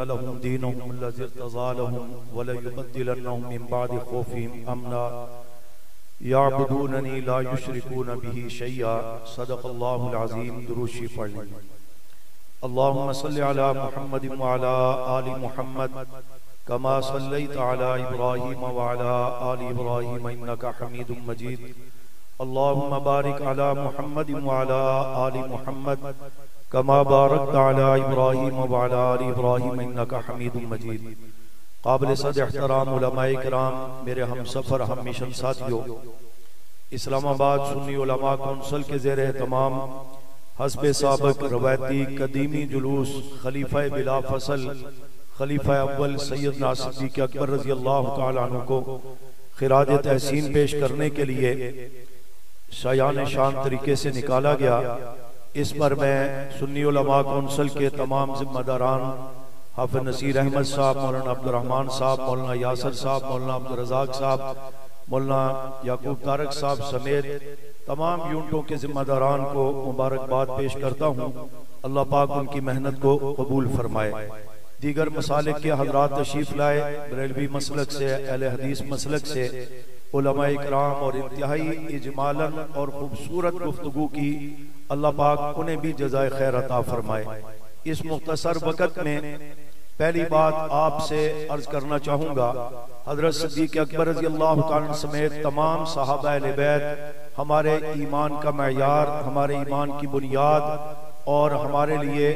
لهم دينهم الذي ارتضى لهم وليبدلنهم من بعد خوفهم امنا يعبدونني لا يشركون به شيئا صدق الله العظيم. درود شریف پڑھ لیں. اللهم صل على محمد وعلى آل محمد كما صليت على إبراهيم وعلى آل إبراهيم إنك حميد مجيد. اللهم بارك على محمد وعلى آل محمد كما باركت على إبراهيم وعلى آل إبراهيم إنك حميد مجيد. قابل صد احترام علماء کرام، میرے ہم سفر ہم مشن ساتھیوں، اسلام آباد سنی علماء کونسل کے زیر اہتمام حسب سابق روایتی قدیمی جلوس خلیفہ بلا فصل خلیفہ اول سیدنا صدیق اکبر رضی اللہ تعالی عنہ کو خراج تحسین پیش کرنے کے لیے شایان شان طریقے سے نکالا گیا. اس پر میں سنی علماء کونسل کے تمام ذمہ داران، حافظ نصیر احمد صاحب، مولانا عبدالرحمن صاحب، مولانا یاسر صاحب، مولانا عبدالرزاق صاحب، مولانا یعقوب طارق صاحب سمیت تمام یونٹوں کے ذمہ داران کو مبارکباد پیش کرتا ہوں. اللہ پاک ان کی محنت کو قبول فرمائے. دیگر مسالک کے حضرات تشریف لائے، بریلوی مسلک سے، اہل حدیث مسلک سے علماء اکرام، اور انتہائی اجمالاً اور خوبصورت گفتگو کی. اللہ پاک انہیں بھی جزائے خیر عطا فرمائے. اس مختصر وقت میں پہلی بات آپ سے عرض کرنا چاہوں گا، حضرت صدیق اکبر رضی اللہ تعالیٰ سمیت تمام صحابہ اہل بیت ہمارے ایمان کا معیار، ہمارے ایمان کی بنیاد اور ہمارے لیے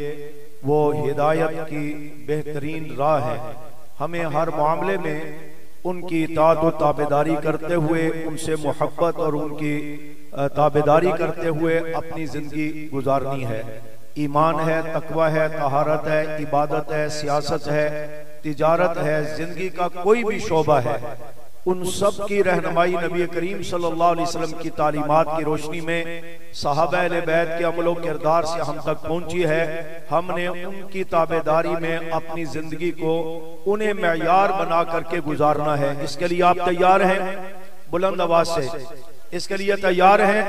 وہ ہدایت کی بہترین راہ ہے. ہمیں ہر معاملے میں ان کی اطاعت و تابعداری کرتے ہوئے، ان سے محبت اور ان کی تابعداری کرتے ہوئے اپنی زندگی گزارنی ہے. ایمان ہے، تقوی ہے، طہارت ہے، عبادت ہے، سیاست ہے، تجارت ہے، زندگی کا کوئی بھی شعبہ ہے، ان سب کی رہنمائی نبی کریم صلی اللہ علیہ وسلم کی تعلیمات کی روشنی میں صحابہ اہل بیت کے عمل و کردار سے ہم تک پہنچی ہے. ہم نے ان کی تابعداری میں اپنی زندگی کو انہیں معیار بنا کر کے گزارنا ہے. اس کے لیے آپ تیار ہیں؟ بلند آواز سے اس کے لیے تیار ہیں؟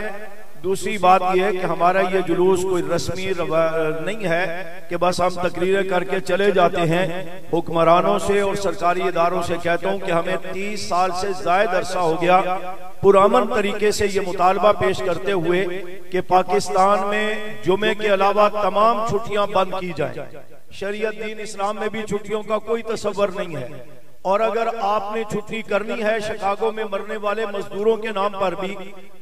دوسری بات یہ ہے کہ ہمارا یہ جلوس کوئی رسمی نہیں ہے کہ بس ہم تقریریں کر کے چلے جاتے ہیں. حکمرانوں سے اور سرکاری اداروں سے کہتا ہوں کہ ہمیں 30 سال سے زائد عرصہ ہو گیا پرامن طریقے سے یہ مطالبہ پیش کرتے ہوئے کہ پاکستان میں جمعے کے علاوہ تمام چھٹیاں بند کی جائیں. شریعت دین اسلام میں بھی چھٹیوں کا کوئی تصور نہیں ہے، اور اگر آپ نے چھٹی کرنی ہے شکاگو میں مرنے والے مزدوروں کے نام پر بھی،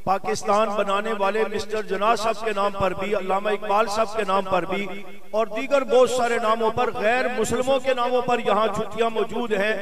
پاکستان بنانے والے مسٹر جناح صاحب کے نام پر بھی، علامہ اقبال صاحب کے نام پر بھی، اور دیگر بہت سارے ناموں پر، غیر مسلموں کے ناموں پر یہاں چھٹیاں موجود ہیں،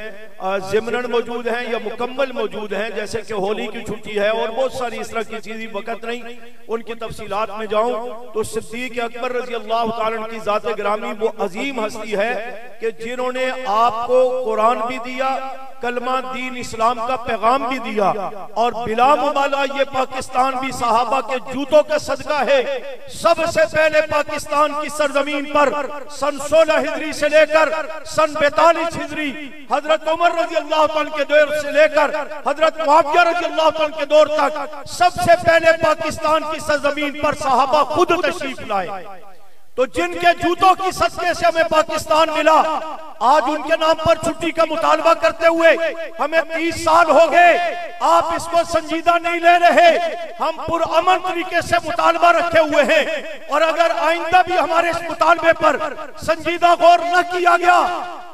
ضمناً موجود ہیں یا مکمل موجود ہیں، جیسے کہ ہولی کی چھٹی ہے اور بہت ساری اس طرح کی چیزیں. وقت نہیں ان کی تفصیلات میں جاؤں تو صدیق اکبر رضی اللہ تعالیٰ عنہ کی ذات گرامی وہ عظیم ہستی ہے کہ جنہوں نے آپ کو قرآن بھی دیا، کلمہ دین اسلام کا پیغام بھی دیا، اور بلا مبالغہ یہ پاکستان بھی صحابہ کے جوتوں کا صدقہ ہے. سب سے پہلے پاکستان کی سرزمین پر سن 16 ہجری سے لے کر سن 42 ہجری حضرت عمر رضی اللہ عنہ کے دور سے لے کر حضرت معاویہ رضی اللہ عنہ کے دور تک سب سے پہلے پاکستان کی سرزمین پر صحابہ خود تشریف لائے. تو جن کے جوتوں کی صدقے سے ہمیں پاکستان ملا، آج ان کے نام پر چھٹی کا مطالبہ کرتے ہوئے ہمیں 30 سال ہو گئے. آپ اس کو سنجیدہ نہیں لے رہے. ہم پرامن طریقے سے مطالبہ رکھے ہوئے ہیں، اور اگر آئندہ بھی ہمارے اس مطالبے پر سنجیدہ غور نہ کیا گیا،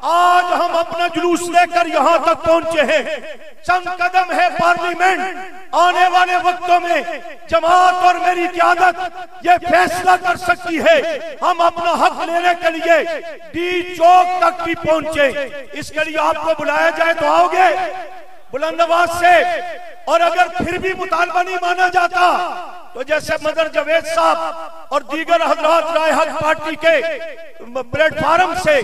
آج ہم اپنا جلوس لے کر یہاں تک پہنچے ہیں. چند قدم ہے پارلیمنٹ. آنے والے وقتوں میں جماعت اور میری قیادت یہ فیصلہ کر سکتی ہے ہم اپنا حق لینے کے لیے ڈی چوک تک بھی پہنچے. اس کے لیے آپ کو بلایا جائے تو آؤ گے بلند آواز سے؟ اور اگر پھر بھی مطالبہ نہیں مانا جاتا تو جیسے مدر جاوید صاحب اور دیگر حضرات رائے حق پارٹی کے پلیٹ فارم سے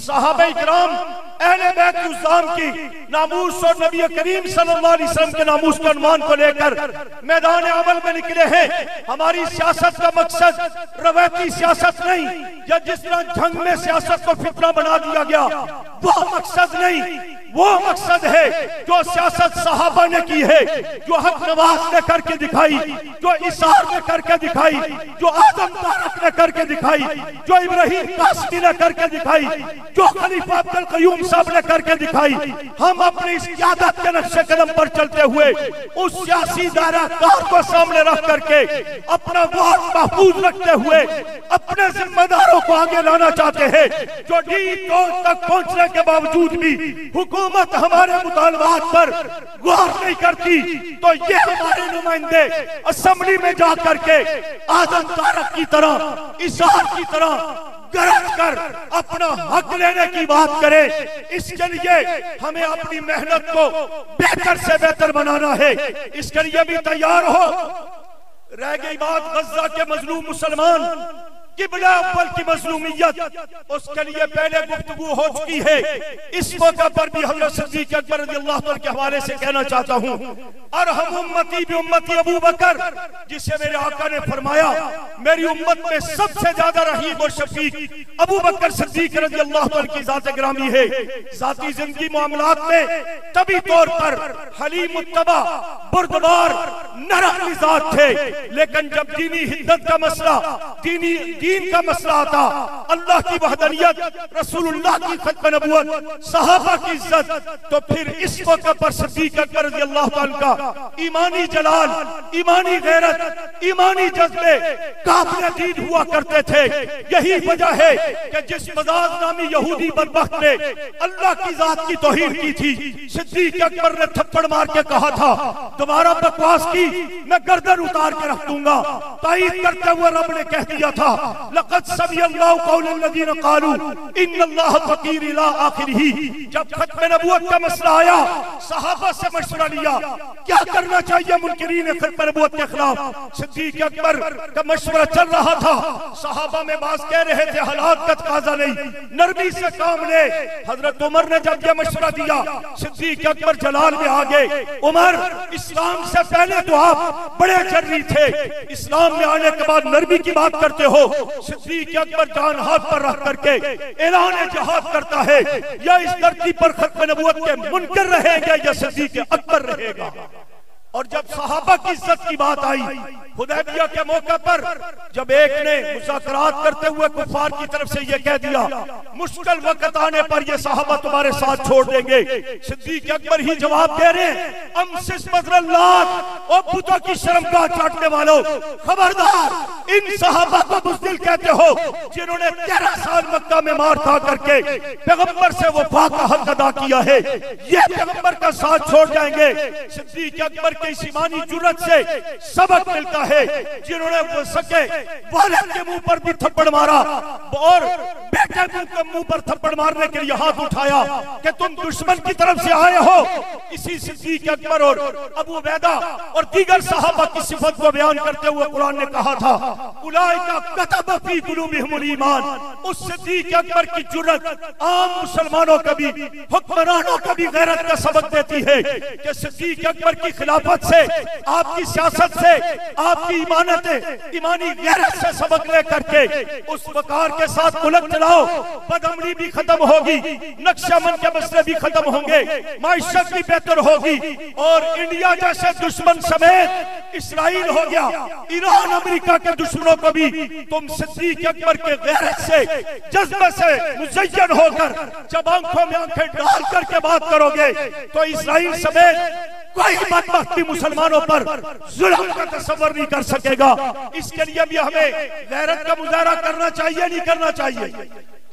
صحابہ اکرام اہل بیت الزام کی ناموس اور نبی کریم صلی اللہ علیہ وسلم کے ناموس کے عنوان کو لے کر میدان عمل میں نکلے ہیں. ہماری سیاست کا مقصد روایتی سیاست نہیں، یا جس طرح جنگ میں سیاست کو فتنہ بنا دیا گیا وہ مقصد نہیں. وہ مقصد ہے جو سیاست صحابہ نے کی ہے، جو حق نواز نے کر کے دکھائی، جو اثار نے کر کے دکھائی، جو آدم تارک نے کر کے دکھائی، جو ابراہیم قاسمی نے کر کے دکھائی، جو خلیفہ عبد القیوم صاحب نے کر کے دکھائی۔ ہم اپنی اس قیادت کے نقش قدم پر چلتے ہوئے اس سیاسی دائرہ کار کو سامنے رکھ کر کے اپنا ووٹ محفوظ رکھتے ہوئے اپنے ذمہ داروں کو آگے لانا چاہتے ہیں، جو ڈی ٹول تک پہنچنے کے باوجود بھی حکومت ہمارے مطالبات پر غور نہیں کرتی، تو یہ ہمارے نمائندے اسمبلی میں جا کر کے آدم تارک کی طرح، اثار کی طرح گرج کر اپنا حق لینے کی بات کرے۔ اس کے لیے ہمیں اپنی محنت کو بہتر سے بہتر بنانا ہے، اس کے لیے بھی تیار ہو۔ رہ گئی بات غزہ کے مظلوم مسلمان، قبلہ اول کی مظلومیت، اس کے لیے پہلے گفتگو ہو چکی ہے۔ اس موقع پر بھی حضرت صدیق اکبر رضی اللہ عنہ کے حوالے سے کہنا چاہتا ہوں، ارحم امتی بھی امتی ابو بکر، جسے میرے آقا نے فرمایا میری امت میں سب سے زیادہ رحیم و شفیق ابو بکر صدیق رضی اللہ عنہ کی ذات گرامی ہے۔ ذاتی زندگی معاملات میں طبی طور پر حلیم متبع، بردبار، نرم مزاج تھے، لیکن جب دینی حدت کا مسئلہ، دین کا مسئلہ آتا، اللہ کی وحدانیت، رسول اللہ کی ختم نبوت، صحابہ کی عزت، تو پھر اس موقع پر صدیق اکبر رضی اللہ عنہ کا ایمانی جلال، ایمانی غیرت، ایمانی جذبے قابل دید ہوا کرتے تھے۔ یہی وجہ ہے کہ جس مزاج نامی یہودی بدبخت نے اللہ کی ذات کی توہین کی تھی، صدیق اکبر نے تھپڑ مار کے کہا تھا دوبارہ بکواس کی میں گردن اتار کے رکھ دوں گا۔ تائید کرتے ہوئے رب نے کہہ دیا تھا لقد سمع اللہ قول الذین قالوا ان اللہ فقیر الی آخرہ۔ جب ختم نبوت کا مسئلہ آیا، صحابہ سے مشورہ لیا کیا کرنا چاہیے منکرین ختم نبوت کے خلاف۔ صدیق اکبر کا مشورہ چل رہا تھا، صحابہ میں بعض کہہ رہے تھے حالات کا تقاضا نہیں، نرمی سے کام لے۔ حضرت عمر نے جب یہ مشورہ دیا، صدیق اکبر جلال میں آگے، عمر اسلام سے پہلے تو آپ بڑے جری تھے، اسلام میں آنے کے بعد نرمی کی بات کرتے ہو۔ صدیق اکبر جان ہاتھ پر رکھ کر کے اعلان جہاد کرتا ہے، یا اس دھرتی پر ختم نبوت کے منکر رہے گا یا صدیق اکبر رہے گا۔ اور جب صحابہ کی عزت کی بات آئی، حدیبیہ کے موقع پر جب ایک نے مذاکرات کرتے ہوئے کفار کی طرف سے یہ کہہ دیا مشکل وقت آنے پر یہ صحابہ تمہارے ساتھ چھوڑ دیں گے، صدیق اکبر ہی جواب دے رہے ہیں امسس بدر اللہ، اور بتوں کی شرمگاہ چاٹنے والوں، خبردار ان صحابہ کو بزدل کہتے ہو جنہوں نے 13 سال مکہ میں مار کھا کر کے پیغمبر سے وفا کا حق ادا کیا ہے، یہ پیغمبر کا ساتھ چھوڑ جائیں گے۔ صدیق اکبر کے اس ایمانی جرأت سے سبق ملتا ہے، جنہوں نے وہ سکے والد کے منہ پر بھی تھپڑ مارا اور بیٹے کے منہ پر تھپڑ مارنے کے لیے ہاتھ اٹھایا کہ تم دشمن کی طرف سے آئے ہو۔ اسی صدیق اکبر اور ابو عبیدہ اور دیگر صحابہ کی صفت کو بیان کرتے ہوئے قرآن نے کہا تھا اولئک کتب فی قلوبہم الایمان۔ اس صدیق اکبر کی جرأت عام مسلمانوں کا بھی، حکمرانوں کا بھی غیرت کا سبق دیتی ہے کہ صدیق اکبر کی خلافت سے، آپ کی سیاست سے، آپ کی ایمانی غیرت سے سبق لے کر کے اس وقار کے ساتھ ملک چلاؤ، بدعملی بھی ختم ہوگی، نقش من کے مسئلے بھی ختم ہوں گے، معیشت بھی بہتر ہوگی، اور انڈیا جیسے دشمن سمیت اسرائیل ہو گیا، ایران، امریکہ کے دشمنوں کو بھی تم صدیق اکبر کے غیرت سے، جذبے سے مزین ہو کر جب آنکھوں میں آنکھیں ڈال کر کے بات کرو گے تو اسرائیل سمیت کوئی بدبخت بھی مسلمانوں پر ظلم کا تصور نہیں کر سکے گا۔ اس کے لیے بھی ہمیں غیرت کا مظاہرہ کرنا چاہیے نہیں کرنا چاہیے،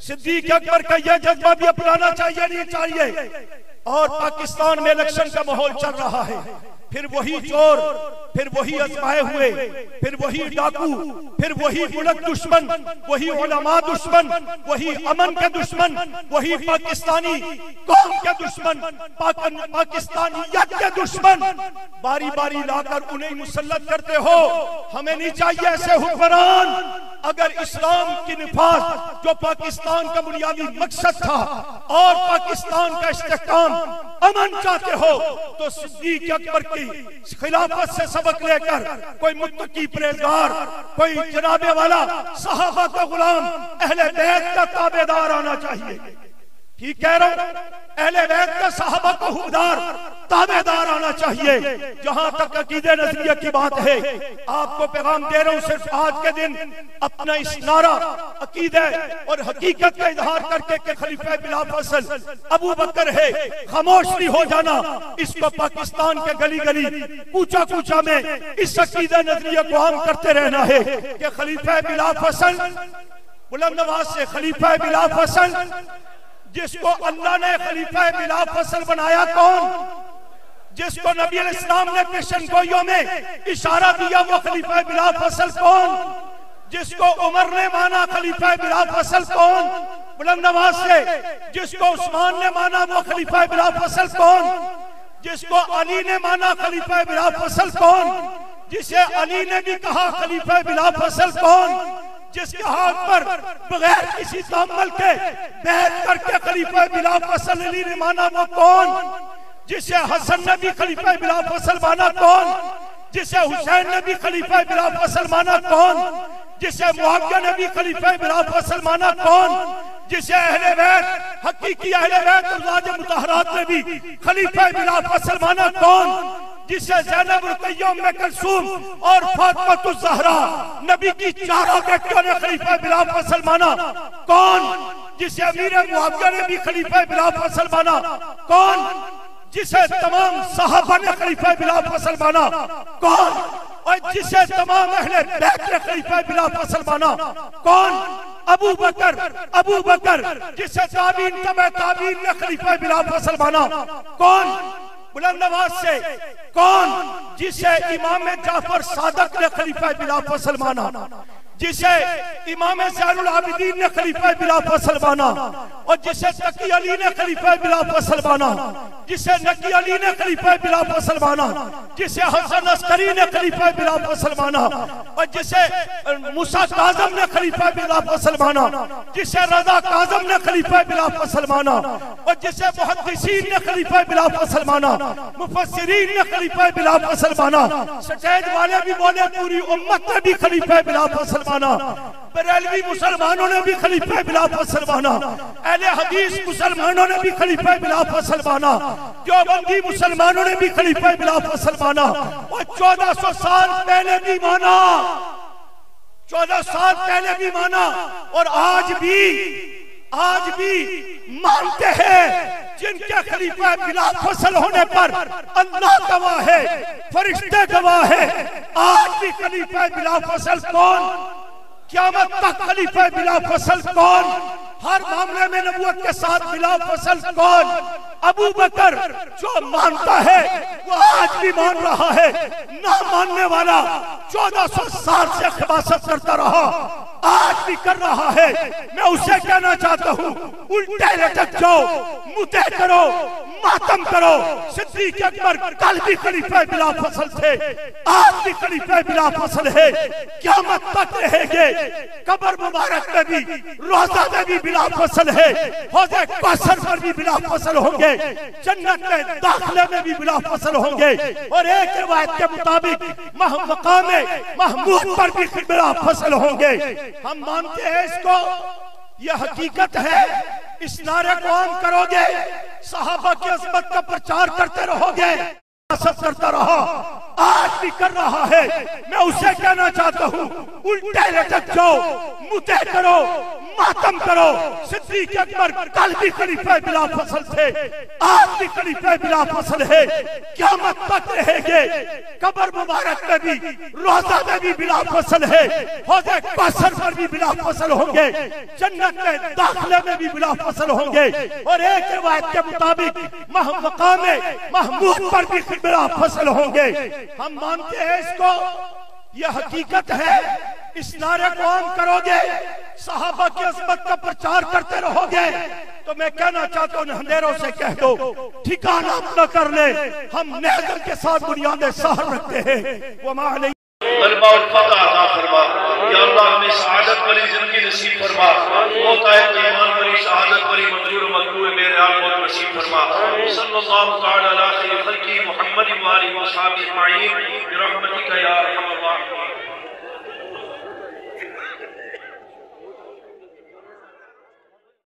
صدیق اکبر کا یہ جذبہ بھی اپنانا چاہیے نہیں چاہیے۔ اور پاکستان میں الیکشن کا ماحول چل رہا ہے، پھر وہی چور، پھر وہی ازمائے ہوئے، پھر وہی ڈاکو، پھر وہی ملک دشمن، وہی علماء دشمن، وہی امن کے دشمن، وہی پاکستانی قوم کے دشمن، پاکستانیت کے دشمن باری باری لا کر انہیں مسلط کرتے ہو۔ ہمیں نہیں چاہیے ایسے حکمران۔ اگر اسلام کی نفاذ جو پاکستان کا بنیادی مقصد تھا اور پاکستان کا استحکام، امن چاہتے ہو تو صدیق اکبر کی خلافت سے سبق لے کر کوئی متقی پرہیزگار، کوئی جناب والا، صحابہ کا غلام، اہل بیت کا تابعدار آنا چاہیے۔ ٹھیک کہہ رہا ہوں؟ اہل بیت کا صحابہ کو حقدار تابعدار آنا چاہیے۔ جہاں تک عقیدہ نظریہ کی بات ہے، آپ کو پیغام دے رہا ہوں، صرف آج کے دن اپنا اس نعرہ عقیدہ اور حقیقت کا اظہار کر کے کہ خلیفہ بلا فصل ابو بکر ہے، خاموش نہیں ہو جانا۔ اس کو پاکستان کے گلی گلی کوچہ کوچہ میں اس عقیدہ نظریہ کو عام کرتے رہنا ہے کہ خلیفہ بلا فصل، بلند آواز سے، خلیفہ بلا فصل جس کو اللہ نے خلیفہ بلا فصل بنایا کون؟ جس کو نبی علیہ السلام نے پیشن گوئیوں میں اشارہ دیا وہ خلیفہ بلا فصل کون؟ جس کو عمر نے مانا خلیفہ بلا فصل کون؟ بلند آواز سے، جس کو عثمان نے مانا وہ خلیفہ بلا فصل کون؟ جس کو علی نے مانا خلیفہ بلا فصل کون؟ جسے علی نے بھی کہا خلیفہ بلا فصل کون؟ جس کے ہاتھ پر بغیر کسی تعامل کے بیعت کر کے خلیفہ بلا فصل علی نے مانا وہ کون؟ جسے حسن نے بھی خلیفہ بلا فصل مانا کون؟ جسے حسین نے بھی خلیفہ بلا فصل مانا کون؟ جسے معاویہ نے بھی خلیفہ بلا فصل مانا کون؟ جسے اہل بیت، حقیقی اہل بیت ازواج مطہرات نے بھی خلیفہ بلا فصل مانا کون؟ جسے زینب رقیہ ام کلثوم اور فاطمہ الزہرا نبی کی چاروں بیٹیوں نے خلیفہ بلا فصل مانا کون؟ جسے امیر معاویہ نے بھی خلیفہ بلا فصل مانا کون؟ جسے تمام صحابہ نے خلیفہ بلا فصل مانا کون؟ اور جسے تمام اہل بیت نے خلیفہ بلا فصل مانا کون؟ ابو بکر جسے تابعین تبع تابعین نے خلیفہ بلا فصل مانا کون؟ بلند آواز سے، کون؟ جسے امام جعفر صادق نے خلیفہ بلا فصل مانا، جسے امام زین العابدین نے خلیفہ بلا فصل مانا، اور جسے تقی علی نے خلیفہ بلا فصل مانا، جسے نقی علی نے خلیفہ بلا فصل مانا، جسے حسن عسکری نے خلیفہ بلا فصل مانا، اور جسے موسیٰ کاظم نے خلیفہ بلا فصل مانا، جسے رضا کاظم نے خلیفہ بلا فصل مانا، اور جسے محدثین نے خلیفہ بلا فصل مانا، مفسرین نے خلیفہ بلا فصل مانا، سٹیج والے بھی بولے پوری امت نے بھی خلیفہ بلا فصل مانا، بریلوی مسلمانوں نے بھی خلیفہ بلا فصل مانا، اہل حدیث مسلمانوں نے بھی خلیفہ بلا فصل مانا، دیوبندی مسلمانوں نے بھی خلیفہ بلا فصل مانا، اور 1400 سال پہلے بھی مانا، 14 سال پہلے بھی مانا، اور آج بھی مانتے ہیں۔ جن کے خلیفہ بلا فصل ہونے پر اللہ گواہ ہے، فرشتے گواہ ہے، آج بھی خلیفہ بلا فصل کون؟ قیامت تک خلیفہ بلا فصل کون؟ ہر معاملے میں نبوت کے ساتھ بلا فصل کون؟ ابو بکر جو مانتا ہے وہ آج بھی مان رہا ہے، نہ ماننے والا 1400 سال سے خباثت کرتا رہا، آج بھی کر رہا ہے۔ میں اسے کہنا چاہتا ہوں الٹے لٹک جاؤ، متع کرو، ماتم کرو۔ صدیق اکبر کل بھی خلیفہ بلا فصل تھے، آج بھی خلیفہ بلا فصل ہے، قیامت تک رہیں گے۔ قبر مبارک میں بھی، روضہ میں بھی بلا فصل ہے، حوض کوثر پر بھی بلا فصل ہوں گے، جنت میں داخلے میں بھی بلا فصل ہوں گے، اور ایک روایت کے مطابق مقام محمود پر بھی بلا فصل ہوں گے۔ ہم مانتے ہیں اس کو، یہ حقیقت ہے۔ اس نعرے کو عام کرو گے، صحابہ کی عظمت کا پرچار کرتے رہو گے، سب کرتا رہا، آج بھی کر رہا ہے۔ میں اسے کہنا چاہتا ہوں الٹے لٹک جاؤ، متع کرو، ماتم کرو۔ صدیق اکبر کل بھی خلیفہ بلا فصل تھے، آج بھی خلیفہ بلا فصل ہے، قیامت تک رہیں گے۔ قبر مبارک میں بھی، روضہ میں بھی بلا فصل ہے، حوض کوثر پر بھی بلا فصل ہوں گے، جنت میں داخلے میں بھی بلا فصل ہوں گے، اور ایک روایت کے مطابق مقام محمود پر بھی بلا فصل ہوں گے۔ ہم مانتے ہیں اس کو، یہ حقیقت ہے۔ اس نعرے کو عام کرو گے، صحابہ کی عظمت کا پرچار کرتے رہو گے، تو میں کہنا چاہتا ہوں اندھیروں سے کہہ دو ٹھکانہ اپنا کر لے، ہم نیزل کے ساتھ بنیادیں سہر رکھتے ہیں۔ وما علیہ غلبہ اور فتح عطا فرما یا اللہ، ہمیں سعادت والی زندگی نصیب فرما، موت آئے ایمان والی شہادت والی منظور و مقبول میرے آپ موت نصیب فرما۔ صلی اللہ تعالی علی خیر خلقی محمد و آلہ و صحبہ اجمعین برحمتک یا ارحم الراحمین۔